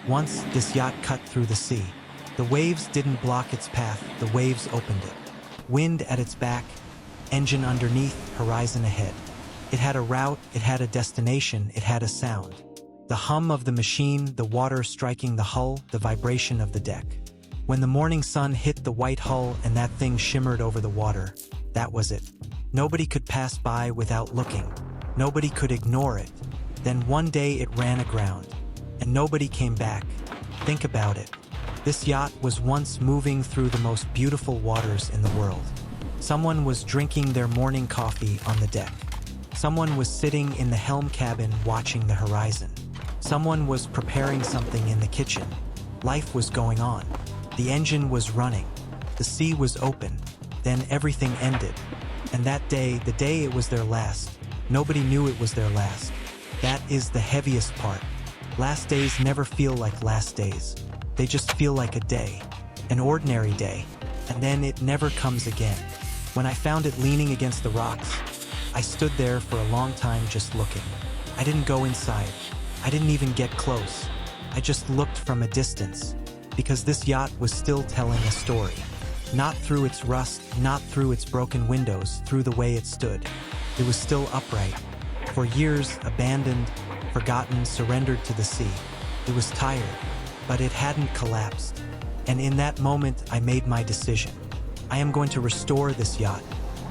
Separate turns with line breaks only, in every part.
Once, this yacht cut through the sea. The waves didn't block its path, the waves opened it. Wind at its back, engine underneath, horizon ahead. It had a route, it had a destination, it had a sound. The hum of the machine, the water striking the hull, the vibration of the deck. When the morning sun hit the white hull and that thing shimmered over the water, that was it. Nobody could pass by without looking. Nobody could ignore it. Then one day it ran aground, and nobody came back. Think about it. This yacht was once moving through the most beautiful waters in the world. Someone was drinking their morning coffee on the deck. Someone was sitting in the helm cabin watching the horizon. Someone was preparing something in the kitchen. Life was going on. The engine was running. The sea was open. Then everything ended. And that day, the day it was their last, nobody knew it was their last. That is the heaviest part. Last days never feel like last days. They just feel like a day, an ordinary day, and then it never comes again. When I found it leaning against the rocks, I stood there for a long time just looking. I didn't go inside. I didn't even get close. I just looked from a distance, because this yacht was still telling a story. Not through its rust, not through its broken windows, through the way it stood. It was still upright. For years, abandoned, forgotten, surrendered to the sea. It was tired, but it hadn't collapsed. And in that moment, I made my decision. I am going to restore this yacht.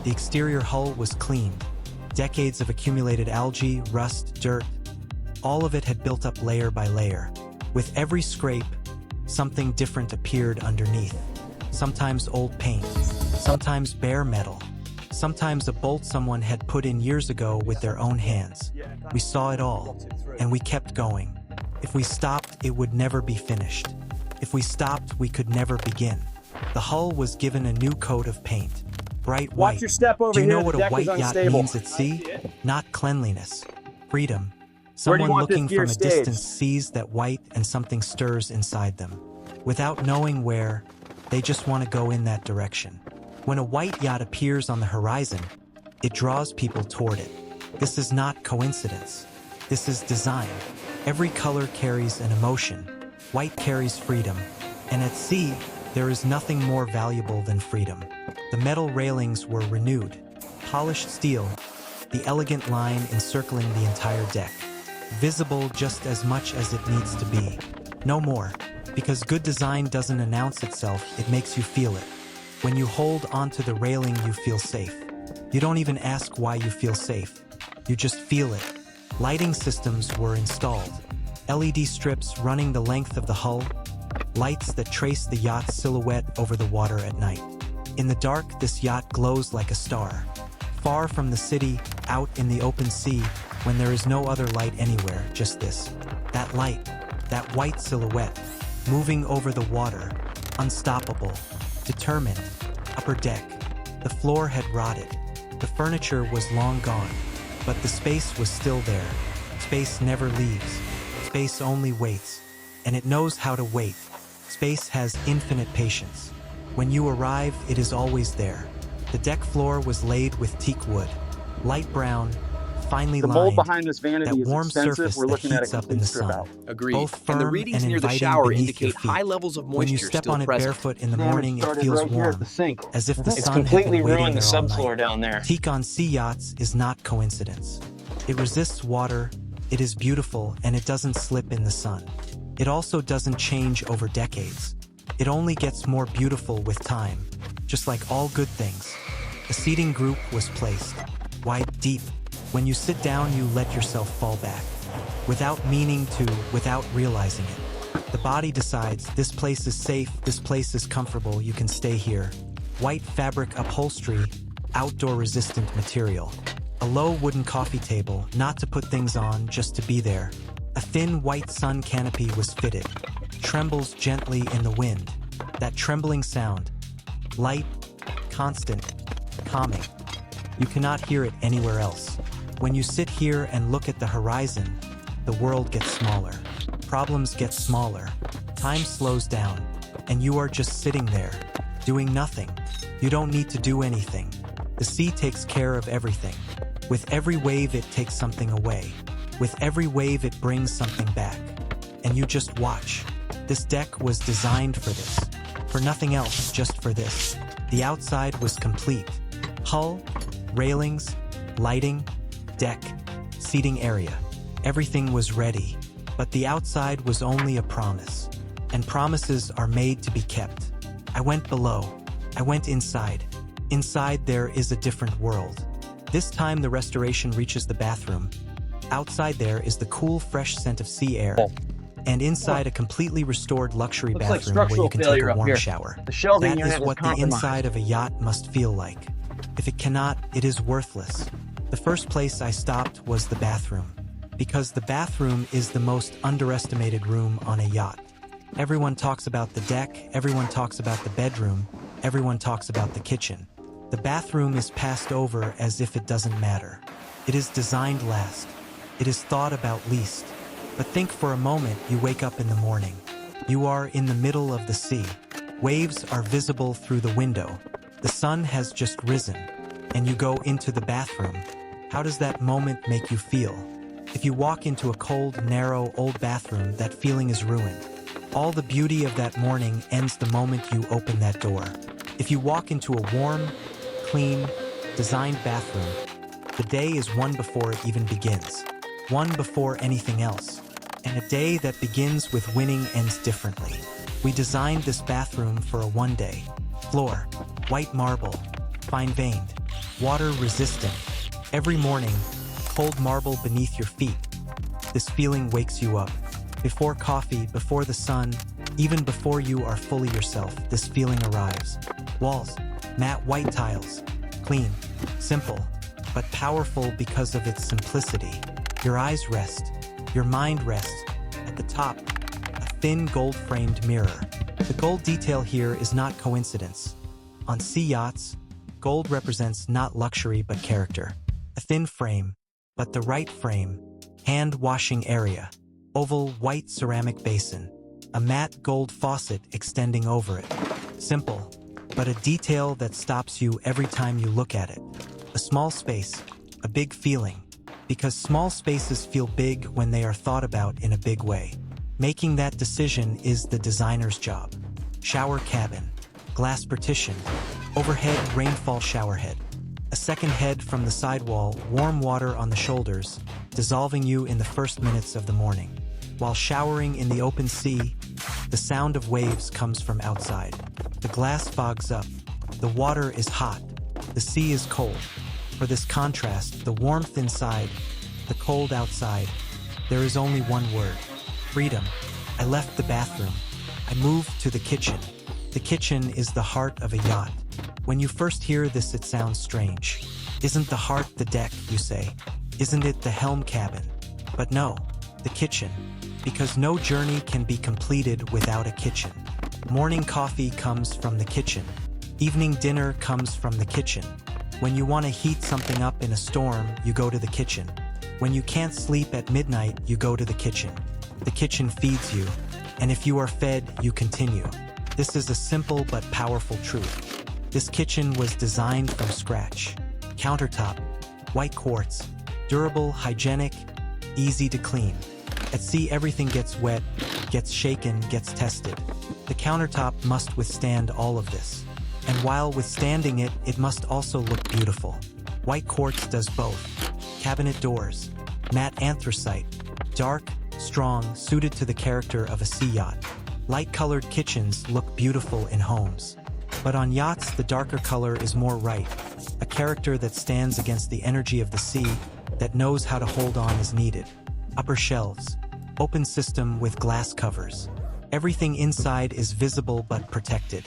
The exterior hull was cleaned. Decades of accumulated algae, rust, dirt, all of it had built up layer by layer. With every scrape, something different appeared underneath. Sometimes old paint, sometimes bare metal, sometimes a bolt someone had put in years ago with their own hands. We saw it all, and we kept going. If we stopped, it would never be finished. If we stopped, we could never begin. The hull was given a new coat of paint, bright white.
Watch your step over
Do you
here,
know
the
what a
deck
white
is
yacht
unstable.
means at sea? Not cleanliness, freedom.
Where do you
Someone
want this
looking
gear
from a
staged?
distance sees that white and something stirs inside them. Without knowing where, they just want to go in that direction. When a white yacht appears on the horizon, it draws people toward it. This is not coincidence. This is design. Every color carries an emotion. White carries freedom. And at sea, there is nothing more valuable than freedom. The metal railings were renewed. Polished steel, the elegant line encircling the entire deck. Visible just as much as it needs to be. No more. Because good design doesn't announce itself, it makes you feel it. When you hold onto the railing, you feel safe. You don't even ask why you feel safe. You just feel it. Lighting systems were installed. LED strips running the length of the hull. Lights that trace the yacht's silhouette over the water at night. In the dark, this yacht glows like a star. Far from the city, out in the open sea, when there is no other light anywhere, just this. That light, that white silhouette, moving over the water, unstoppable, determined. Upper deck. The floor had rotted. The furniture was long gone, but the space was still there. Space never leaves. Space only waits, and it knows how to wait. Space has infinite patience. When you arrive, it is always there. The deck floor was laid with teak wood, light brown, finely
The
lined,
mold behind this vanity
that
is
warm
expensive.
surface
We're
that
looking at a
heats up in
complete
the
strip
sun.
out.
Agreed.
Both
And the
firm
readings
and
near the
inviting
shower
beneath your
indicate
feet.
high levels of
When you
moisture
step
still
on it
present.
barefoot in the
Damage
morning, it
started
feels
right here at
warm,
the sink.
as if the
It's
sun had
completely
been waiting
ruined the
there all
subfloor
night.
down there.
Teak on sea yachts is not coincidence. It resists water, it is beautiful, and it doesn't slip in the sun. It also doesn't change over decades. It only gets more beautiful with time, just like all good things. A seating group was placed, wide deep. When you sit down, you let yourself fall back. Without meaning to, without realizing it. The body decides, this place is safe, this place is comfortable, you can stay here. White fabric upholstery, outdoor resistant material. A low wooden coffee table, not to put things on, just to be there. A thin white sun canopy was fitted. Trembles gently in the wind. That trembling sound. Light, constant, calming. You cannot hear it anywhere else. When you sit here and look at the horizon, the world gets smaller. Problems get smaller. Time slows down. And you are just sitting there, doing nothing. You don't need to do anything. The sea takes care of everything. With every wave, it takes something away. With every wave, it brings something back. and you just watch. This deck was designed for this. For nothing else, just for this. The outside was complete. Hull, railings, lighting, deck, seating area. Everything was ready. But the outside was only a promise. And promises are made to be kept. I went below. I went inside. Inside there is a different world. This time the restoration reaches the bathroom. Outside there is the cool, fresh scent of sea air. And inside a completely restored luxury bathroom where you can take a warm shower. That is what the inside of a yacht must feel like. If it cannot, it is worthless. The first place I stopped was the bathroom. Because the bathroom is the most underestimated room on a yacht. Everyone talks about the deck, everyone talks about the bedroom, everyone talks about the kitchen. The bathroom is passed over as if it doesn't matter. It is designed last. It is thought about least. But think for a moment you wake up in the morning. You are in the middle of the sea. Waves are visible through the window. The sun has just risen. And you go into the bathroom. How does that moment make you feel? If you walk into a cold, narrow, old bathroom, that feeling is ruined. All the beauty of that morning ends the moment you open that door. If you walk into a warm, clean, designed bathroom, the day is one before it even begins. One before anything else. And a day that begins with winning ends differently. We designed this bathroom for a one-day. Floor, white marble, fine-veined, water-resistant. Every morning, cold marble beneath your feet. This feeling wakes you up. Before coffee, before the sun, even before you are fully yourself, this feeling arrives. Walls, matte white tiles, clean, simple, but powerful because of its simplicity. Your eyes rest, your mind rests. At the top, a thin gold-framed mirror. The gold detail here is not coincidence. On sea yachts, gold represents not luxury but character. A thin frame, but the right frame. Hand-washing area. Oval white ceramic basin. A matte gold faucet extending over it. Simple, but a detail that stops you every time you look at it. A small space, a big feeling. Because small spaces feel big when they are thought about in a big way. Making that decision is the designer's job. Shower cabin. Glass partition. Overhead rainfall shower head. A second head from the sidewall, warm water on the shoulders, dissolving you in the first minutes of the morning. While showering in the open sea, the sound of waves comes from outside. The glass fogs up. The water is hot. The sea is cold. For this contrast, the warmth inside, the cold outside, there is only one word: freedom. I left the bathroom. I moved to the kitchen. The kitchen is the heart of a yacht. When you first hear this, it sounds strange. Isn't the heart the deck, you say? Isn't it the helm cabin? But no, the kitchen. Because no journey can be completed without a kitchen. Morning coffee comes from the kitchen. Evening dinner comes from the kitchen. When you want to heat something up in a storm, you go to the kitchen. When you can't sleep at midnight, you go to the kitchen. The kitchen feeds you, and if you are fed, you continue. This is a simple but powerful truth. This kitchen was designed from scratch. Countertop, white quartz, durable, hygienic, easy to clean. At sea, everything gets wet, gets shaken, gets tested. The countertop must withstand all of this. And while withstanding it, it must also look beautiful. White quartz does both. Cabinet doors, matte anthracite, dark, strong, suited to the character of a sea yacht. Light-colored kitchens look beautiful in homes. But on yachts, the darker color is more right, a character that stands against the energy of the sea, that knows how to hold on as needed. Upper shelves, open system with glass covers. Everything inside is visible but protected.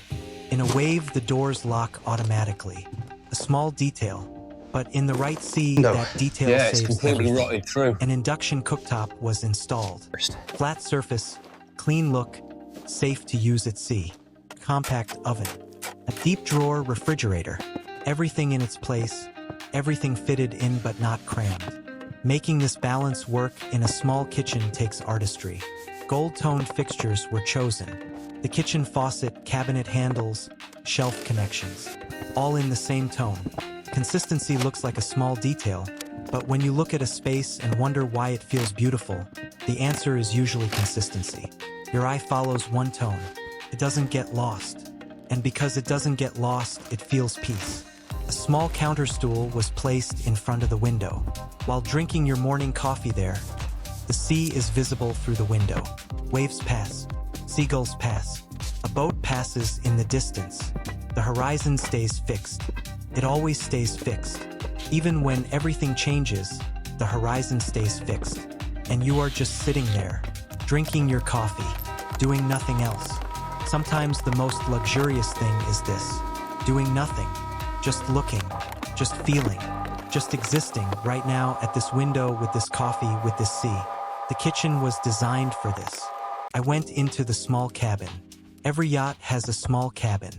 In a wave, the doors lock automatically. A small detail, but in the right sea, that detail saves
it's completely
everything.
rotted through.
An induction cooktop was installed. Flat surface, clean look, safe to use at sea. Compact oven. A deep drawer refrigerator. Everything in its place, everything fitted in but not crammed. Making this balance work in a small kitchen takes artistry. Gold-toned fixtures were chosen. The kitchen faucet, cabinet handles, shelf connections. All in the same tone. Consistency looks like a small detail, But when you look at a space and wonder why it feels beautiful, the answer is usually consistency. Your eye follows one tone. It doesn't get lost. And because it doesn't get lost, it feels peace. A small counter stool was placed in front of the window. While drinking your morning coffee there, the sea is visible through the window. Waves pass. Seagulls pass. A boat passes in the distance. The horizon stays fixed. It always stays fixed. Even when everything changes, the horizon stays fixed. And you are just sitting there, drinking your coffee, doing nothing else. Sometimes the most luxurious thing is this: doing nothing, just looking, just feeling, just existing right now at this window with this coffee, with this sea. The kitchen was designed for this. I went into the small cabin. Every yacht has a small cabin.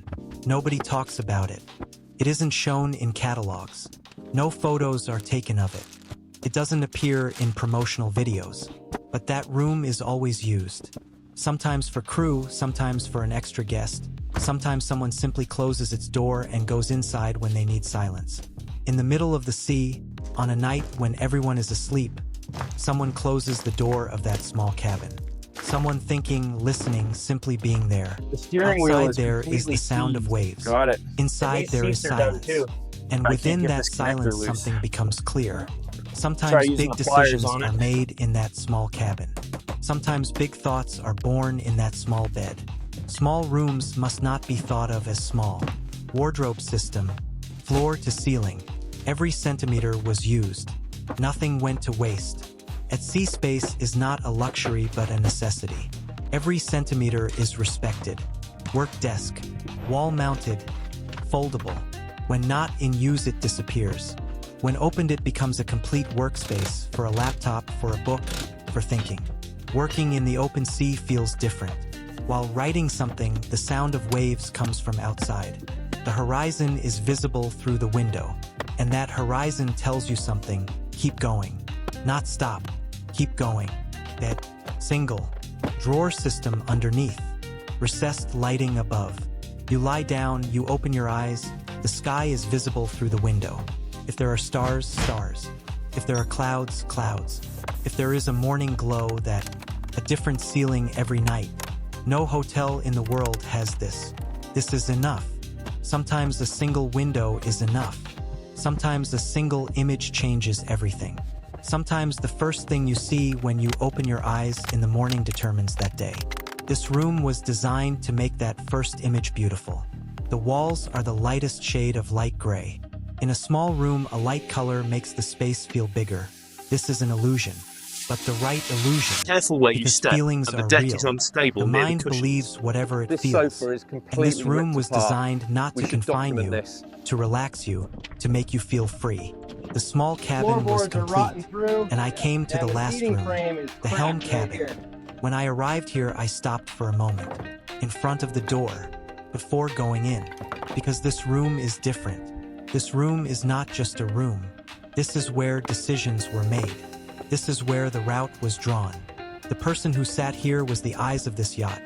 Nobody talks about it. It isn't shown in catalogs. No photos are taken of it. It doesn't appear in promotional videos. But that room is always used. Sometimes for crew, sometimes for an extra guest. Sometimes someone simply closes its door and goes inside when they need silence. In the middle of the sea, on a night when everyone is asleep, someone closes the door of that small cabin. Someone thinking, listening, simply being there.
The steering wheel
Outside
is
there is
completely
the sound of
seized.
waves.
Got it.
Inside there is silence. And
I
within
can't get
that
this connector
silence,
loose.
something becomes clear.
Try
Sometimes
using
big
the pliers
decisions
on it.
are made in that small cabin. Sometimes big thoughts are born in that small bed. Small rooms must not be thought of as small. Wardrobe system, floor to ceiling, every centimeter was used. Nothing went to waste. At sea, space is not a luxury but a necessity. Every centimeter is respected. Work desk, wall-mounted, foldable. When not in use, it disappears. When opened, it becomes a complete workspace for a laptop, for a book, for thinking. Working in the open sea feels different. While writing something, the sound of waves comes from outside. The horizon is visible through the window, and that horizon tells you something. Keep going. Not stop. Keep going. Bed, single, drawer system underneath, recessed lighting above. You lie down, you open your eyes, the sky is visible through the window. If there are stars, stars. If there are clouds, clouds. If there is a morning glow, that a different ceiling every night. No hotel in the world has this. This is enough. Sometimes a single window is enough. Sometimes a single image changes everything. Sometimes the first thing you see when you open your eyes in the morning determines that day. This room was designed to make that first image beautiful. The walls are the lightest shade of light gray. In a small room, a light color makes the space feel bigger. This is an illusion, but the right illusion.
Careful where you
Because
step,
feelings
and the
are
deck
real.
is unstable
The
near
mind
the cushions.
believes whatever it
This
feels.
sofa is
And
completely
this room
ripped
was
apart.
designed not
We
to
should
confine
document
you,
this.
to relax you, to make you feel free. The small cabin was
Floorboards are rotten
complete,
through,
and I came to
and
the last
seating
room,
frame is
the helm
cracked right
cabin.
here.
When I arrived here, I stopped for a moment, in front of the door, before going in, because this room is different. This room is not just a room. This is where decisions were made. This is where the route was drawn. The person who sat here was the eyes of this yacht.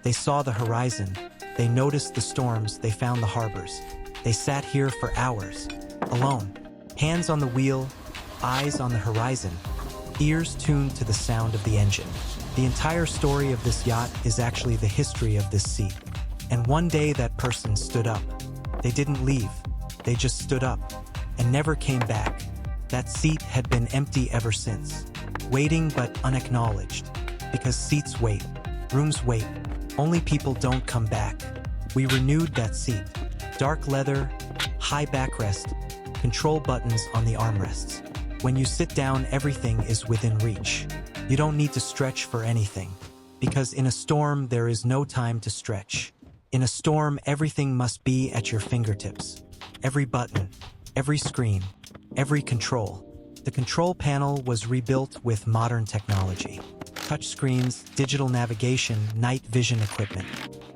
They saw the horizon. They noticed the storms. They found the harbors. They sat here for hours, alone. Hands on the wheel, eyes on the horizon, ears tuned to the sound of the engine. The entire story of this yacht is actually the history of this sea. And one day that person stood up. They didn't leave. They just stood up and never came back. That seat had been empty ever since, waiting but unacknowledged. Because seats wait, rooms wait, only people don't come back. We renewed that seat. Dark leather, high backrest, control buttons on the armrests. When you sit down, everything is within reach. You don't need to stretch for anything, because in a storm there is no time to stretch. In a storm, everything must be at your fingertips. Every button, every screen, every control. The control panel was rebuilt with modern technology. Touch screens, digital navigation, night vision equipment.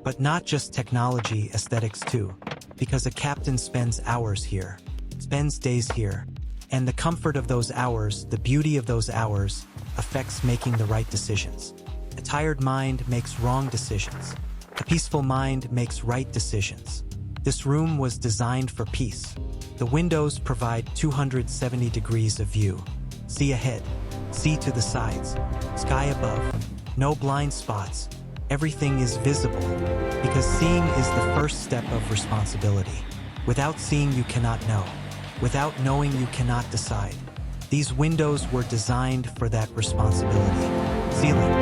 But not just technology, aesthetics too. Because a captain spends hours here, spends days here. And the comfort of those hours, the beauty of those hours, affects making the right decisions. A tired mind makes wrong decisions. A peaceful mind makes right decisions. This room was designed for peace. The windows provide 270 degrees of view. See ahead, see to the sides, sky above, no blind spots. Everything is visible, because seeing is the first step of responsibility. Without seeing, you cannot know. Without knowing, you cannot decide. These windows were designed for that responsibility. Ceiling.